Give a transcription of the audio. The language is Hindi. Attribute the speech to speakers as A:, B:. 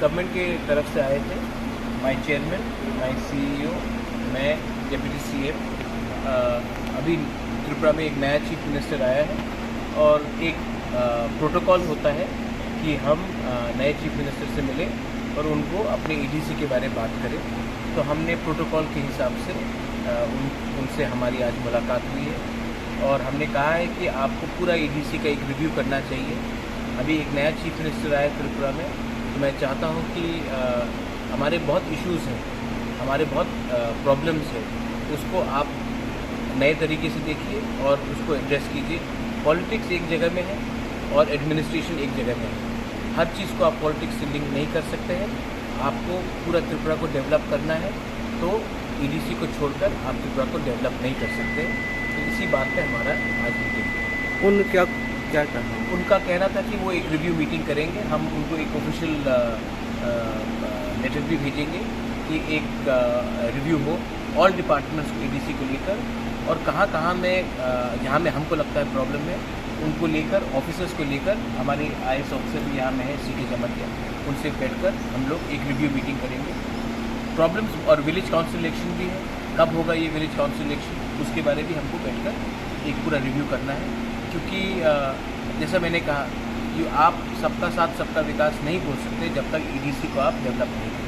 A: गवर्नमेंट के तरफ से आए थे। माय चेयरमैन, माय सीईओ, मैं डिप्टी सीएम। अभी त्रिपुरा में एक नया चीफ मिनिस्टर आया है और एक प्रोटोकॉल होता है कि हम नए चीफ मिनिस्टर से मिलें और उनको अपने ईडीसी के बारे में बात करें। तो हमने प्रोटोकॉल के हिसाब से उनसे हमारी आज मुलाकात हुई है और हमने कहा है कि आपको पूरा ईडीसी का एक रिव्यू करना चाहिए। अभी एक नया चीफ मिनिस्टर आया त्रिपुरा में, तो मैं चाहता हूँ कि हमारे बहुत इश्यूज़ हैं, हमारे बहुत प्रॉब्लम्स हैं, उसको आप नए तरीके से देखिए और उसको एड्रेस कीजिए। पॉलिटिक्स एक जगह में है और एडमिनिस्ट्रेशन एक जगह में है। हर चीज़ को आप पॉलिटिक्स से लिंक नहीं कर सकते हैं। आपको पूरा त्रिपुरा को डेवलप करना है तो ईडीसी को छोड़कर आप त्रिपुरा को डेवलप नहीं कर सकते। तो इसी बात पे हमारा आज मीटिंग
B: क्या कहना है?
A: उनका कहना था कि वो एक रिव्यू मीटिंग करेंगे। हम उनको एक ऑफिशियल लेटर भी भेजेंगे कि एक रिव्यू हो ऑल डिपार्टमेंट्स को ईडीसी को लेकर और कहाँ कहाँ में जहाँ में हमको लगता है प्रॉब्लम है उनको लेकर, ऑफिसर्स को लेकर, हमारे आईएएस ऑफिसर भी यहाँ में है सीके जमतिया, उनसे बैठकर हम लोग एक रिव्यू मीटिंग करेंगे। प्रॉब्लम्स और विलेज काउंसिल इलेक्शन भी है, कब होगा ये विलेज काउंसिल इलेक्शन, उसके बारे भी हमको बैठकर एक पूरा रिव्यू करना है। क्योंकि जैसा मैंने कहा कि आप सबका साथ सबका विकास नहीं बोल सकते जब तक ईडीसी को आप डेवलप नहीं करें।